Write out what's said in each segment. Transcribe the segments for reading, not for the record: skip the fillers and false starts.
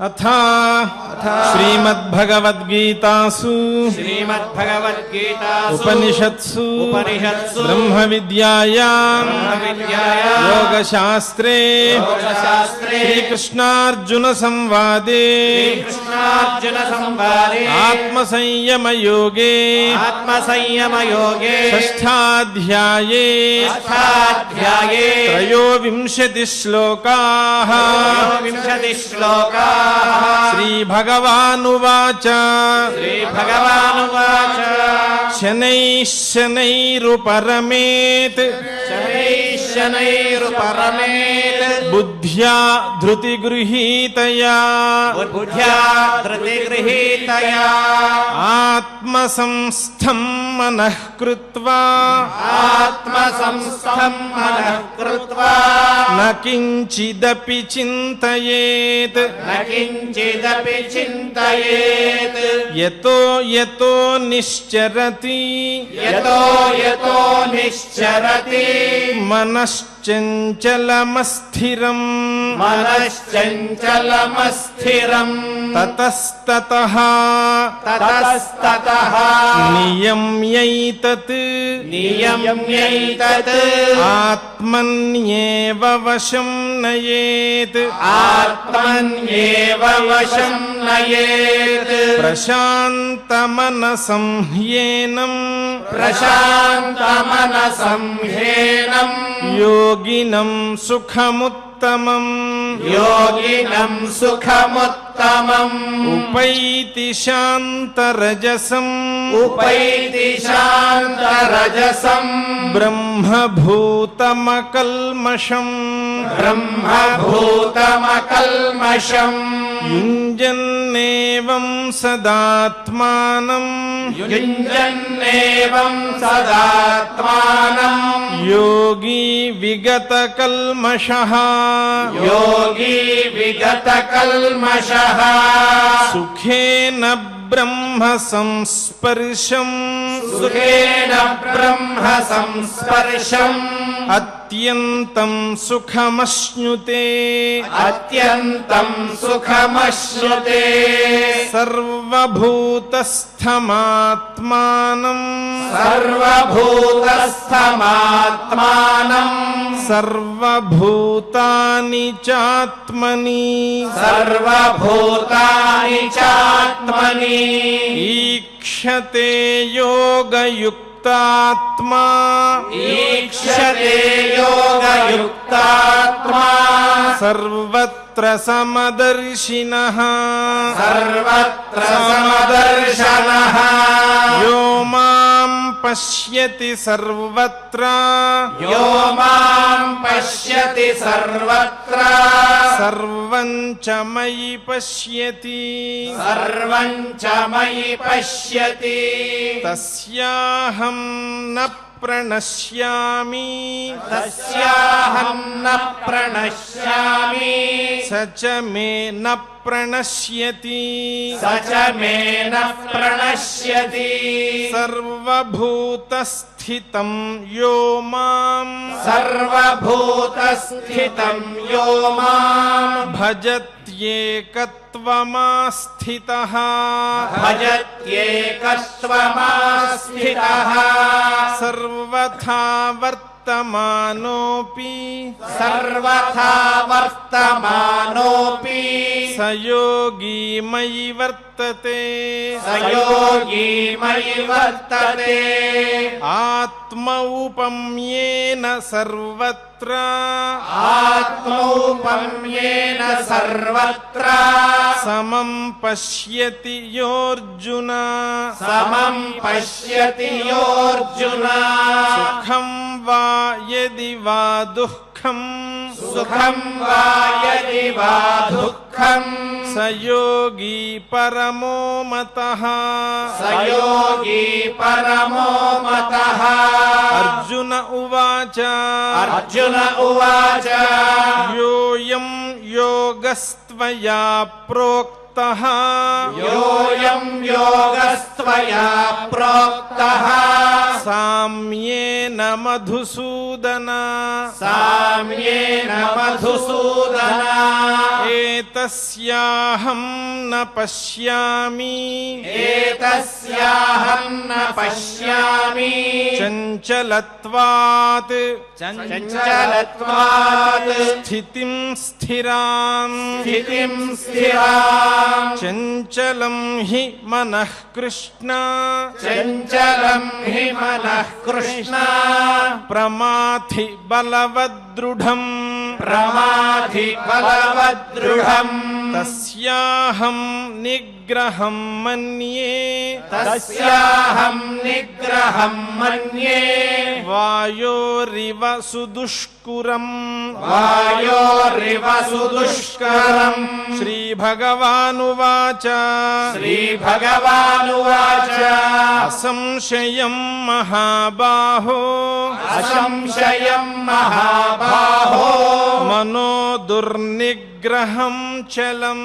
అథ శ్రీమద్భగవద్గీతాసు ఉపనిషత్సు బ్రహ్మ విద్యాయాం యోగశాస్త్రే శ్రీకృష్ణార్జున సంవాదే ఆత్మసంయమ యోగే షష్ఠాధ్యాయే త్రయోవింశతి శ్లోకాః శ్రీభగవానువాచ శనైః శనైరుపరమేత్ బుద్ధ్యా ధృతిగృహీతయా ఆత్మసంస్థం మనః కృత్వా న కించిదపి చింతయేత్ యతో యతో నిశ్చరతి మనశ్చంచలమస్థిరం తతస్తతః నియమ్యైతత్ ఆత్మన్యేవ వశం నయేత్ ప్రశాంతమనసం హ్యేనం యోగినం సుఖముత్తమం ఉపైతి శాంతరజసం బ్రహ్మభూతమకల్మషం యుంజన్నేవం సదాత్మానం యోగి విగతకల్మషః సుఖేన బ్రహ్మ సంస్పర్శం అత్యంతం సుఖమశ్నుతే సర్వభూతస్థమాత్మానం సర్వభూతాని చాత్మని ఈక్షతే యోగయుక్తాత్మా సర్వత్ర సమదర్శినః యో మాం పశ్యతి సర్వత్ర సర్వం చ మయి పశ్యతి తస్యాహం న ప్రణశ్యామి స చ మే న ప్రణశ్యతి సర్వభూతస్థితం యో మాం భజత్యేకత్వమాస్థితః సర్వథా వర్తమానోపి స యోగి మయి వర్తతే ఆత్మౌపమ్యేన సర్వత్ర సమం పశ్యతి యోర్జున సుఖం వా యది వా దుఃఖం స యోగి పరమో మతః అర్జున ఉవాచ యోయం యోగస్త్వయా ప్రోక్త ప్రోక్తః యోయం యోగస్త్వయా ప్రోక్తః సామ్యేన మధుసూదన సామ్యేన మధుసూదన ఏతస్యాహం న పశ్యామి ఏతస్యాహం న పశ్యామి చంచలత్వాత్ చంచలత్వాత్ స్థితిం స్థిరాం స్థితిం స్థిరాం చంచలం హి మనః కృష్ణ చంచలం హి మనః కృష్ణ ప్రమాథి బలవదృఢం ప్రమాథి బలవదృఢం తస్యాహం నిగ్రహం మన్యే తస్యాహం నిగ్రహం మన్యే వాయోరివ సుదుష్కురం వాయోరివ సుదుష్కరం శ్రీభగవానువాచ శ్రీభగవానువాచ అసంశయం మహాబాహో అసంశయం మహాబాహో మనో దుర్నిగ్రహం చలం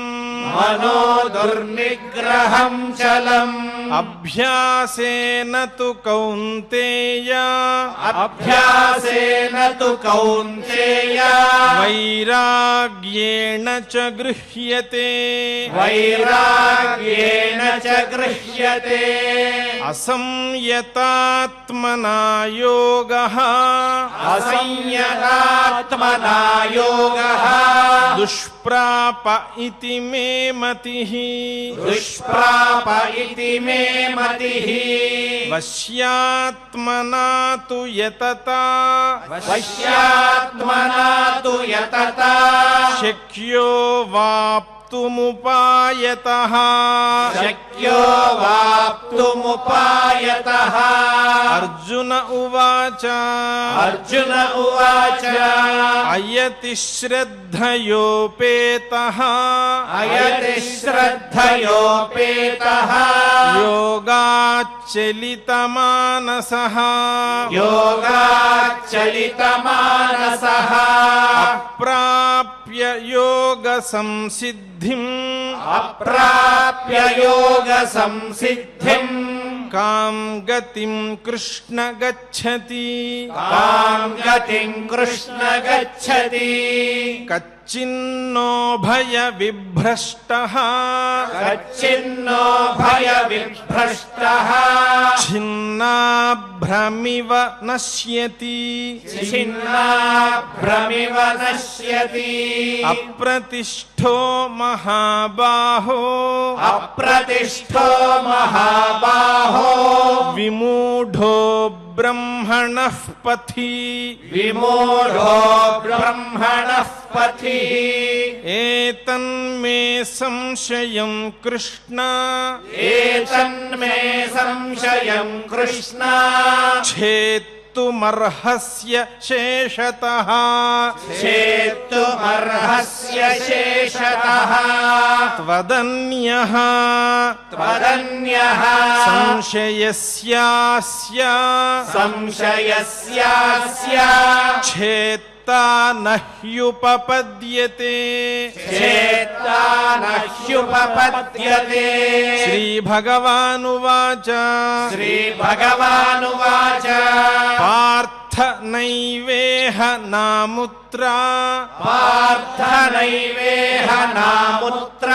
మనో దుర్నిగ్రహం చలం అభ్యాసేన తు కౌంతేయ అభ్యాసేన తు కౌంతేయ వైరాగ్యేణ చ గృహ్యతే వైరాగ్యేన చ గృహ్యతే అసంయతాత్మనా యోగః అసంయతాత్మనా యోగః దుష్ప్రాప ఇతి మే మతిః దుష్ప్రాప ఇతి మే మతిః వశ్యాత్మనా తు యతతా వశ్యాత్మనా తు యతతా శక్యో వాప్తుముపాయతః శక్యో వాప్తుముపాయతః అర్జున ఉవాచ అర్జున ఉవాచ అయతి శ్రద్ధయోపేతః అయతి శ్రద్ధయోపేతః యోగాచ్చలితమానసః యోగాచ్చలితమానసః అప్రాప్య యోగ సంసిద్ధిం అప్రాప్య యోగ సంసిద్ధిం కాం గతిం కృష్ణ గచ్చతి కాం గతిం కృష్ణ గచ్చతి కచ్చిన్నో భయ విభ్రష్టః కచ్చిన్నో భయ విభ్రష్టః ఛిన్నాభ్రమివ నశ్యతి ఛిన్నాభ్రమివ నశ్యతి అప్రతిష్ఠో మహాబాహో అప్రతిష్ఠో మహాబాహో విమూఢో బ్రహ్మణః పథి విమూఢో బ్రహ్మణః పథి ఏతన్మే సంశయం కృష్ణ ఏతన్మే సంశయం కృష్ణ ఛేత్తుమర్హస్య శేషతః చేత్తుమర్హస్య శేషతః త్వదన్యః త్వదన్యః సంశయస్యాస్య సంశయస్యాస్య ఛేత్తా నహ్యుపపద్యతే చేత్తా నహ్యుపపద్యతే శ్రీభగవానువాచ శ్రీభగవానువాచ పార్థ నైవేహ నాముత్రా పార్థ నైవేహ నాముత్ర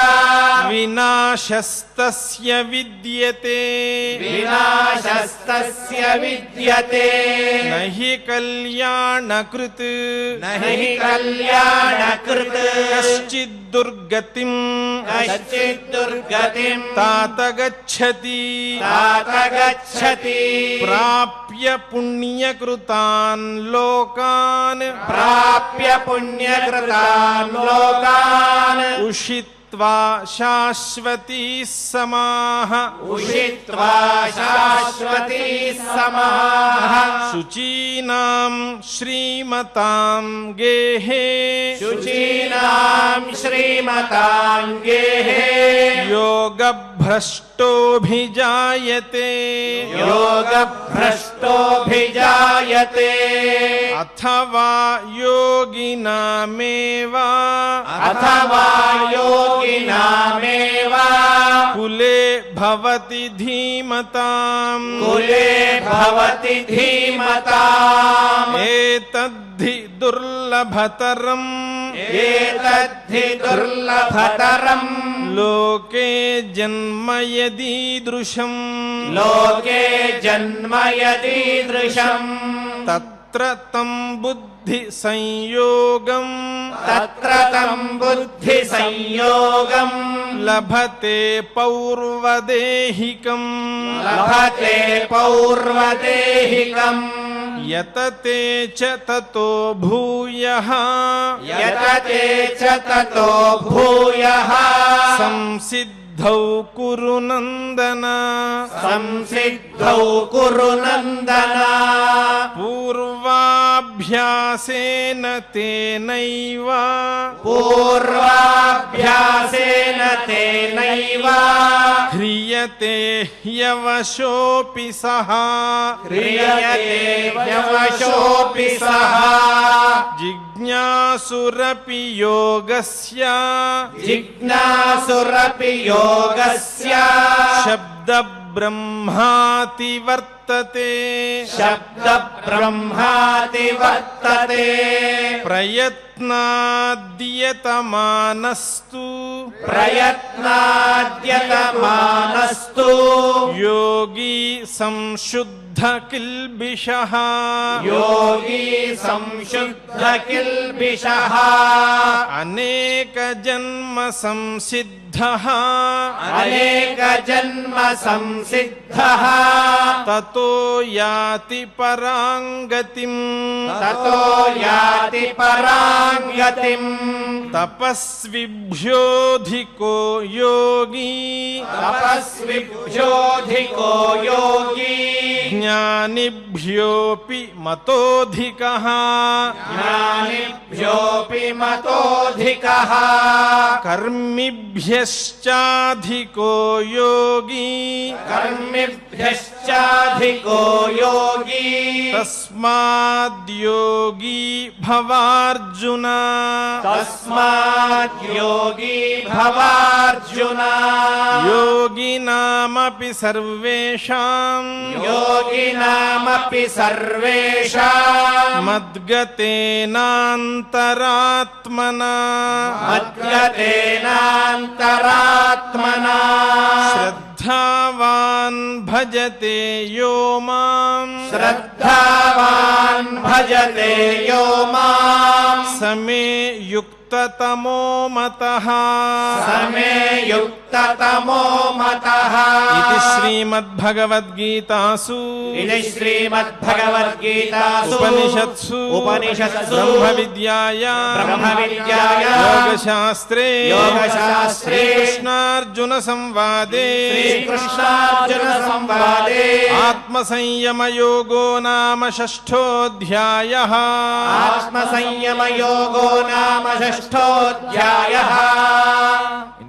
వినాశస్తస్య విద్యతే వినాశస్తస్య విద్యతే నహి కళ్యాణకృత్ నహి కళ్యాణకృత్ కశ్చిద్దుర్గతిం కశ్చిద్దుర్గతిం తాత గచ్చతి తాత గచ్చతి ప్రాప్య పుణ్యకృతాన్ లోకాన్ ప్రాప్య పుణ్యకృతాన్ లోకాన్ ఉషిత్వా శాశ్వతీ సమాః ఉషిత్వా శాశ్వతీ సమాః శుచీనాం శ్రీమతాం గేహే శుచీనాం శ్రీమతాం గేహే యోగభ్రష్టోభిజాయతే యోగభ్రష్టోభిజాయతే అథవా యోగినామేవ అథవా యోగినామేవ भवति धीमताम् कुले भवति धीमताम् एतद्धि दुर्लभतरम् एतद्धि दुर्लभतरम् लोके जन्म यदीदृशम् लोके जन्म यदीदृशम् तत्र तं बुद्धि संयोगम् तत्र तं बुद्धि संयोगम् लभते पौर्वदेहिकम् लभते पौर्वदेहिकम् यतते च ततो भूयः यतते च ततो भूयः संसिद्धौ कुरु नन्दन संसिद्धौ कुरु नन्दन पूर्वाभ्यासेन तेनैव पूर्वाभ्यासेन तेनैव ह्रियते ह्यवशोऽपि सः क्रियते ह्यवशोऽपि सः जिज्ञासुरपि योगस्य जिज्ञासुरपि योगस्य शब्दब्रह्माति वर्तते शब्दब्रह्माति वर्तते प्रयत्नाद्यतमानस्तु प्रयत्नाद्यतमानस्तु योगी संशुद्ध किल्बिषः योगी संशुद्ध किल्बिषः अनेक जन्म संसिद्धः अनेक जन्म संसिद्धः ततो याति पराङ्गतिम् ततो याति पराङ्गतिम् तपस्विभ्योऽधिको योगी तपस्विभ्योऽधिको योगी ज्ञानिभ्योऽपि मतोऽधिकः ज्ञानिभ्योऽपि मतोऽधिकः कर्मिभ्यश्चाधिको योगी कर्मिभ्यश्चाधिको योगी तस्माद्योगी भवार्जुन तस्मात् योगी भवार्जुन योगिनामपि सर्वेषां योगिनामपि सर्वेषाम् मद्गतेनान्तरात्मना मद्गतेनान्तरात्मना श्रद्धावान् भजते यो मां श्रद्धावान् भजते यो माम् स मे युक्ततमो मतः समे युक्ततमो मतः इति श्रीमद्भगवद्गीतासु इति श्रीमद्भगवद्गीतासु उपनिषत्सु ब्रह्मविद्यायां योगशास्त्रे श्रीकृष्णार्जुन संवादे श्रीकृष्णार्जुनसंवादे आत्मसंयमयोगो नाम षष्ठोऽध्यायः आत्मसंयमयोगो नाम षष्ठोऽध्यायः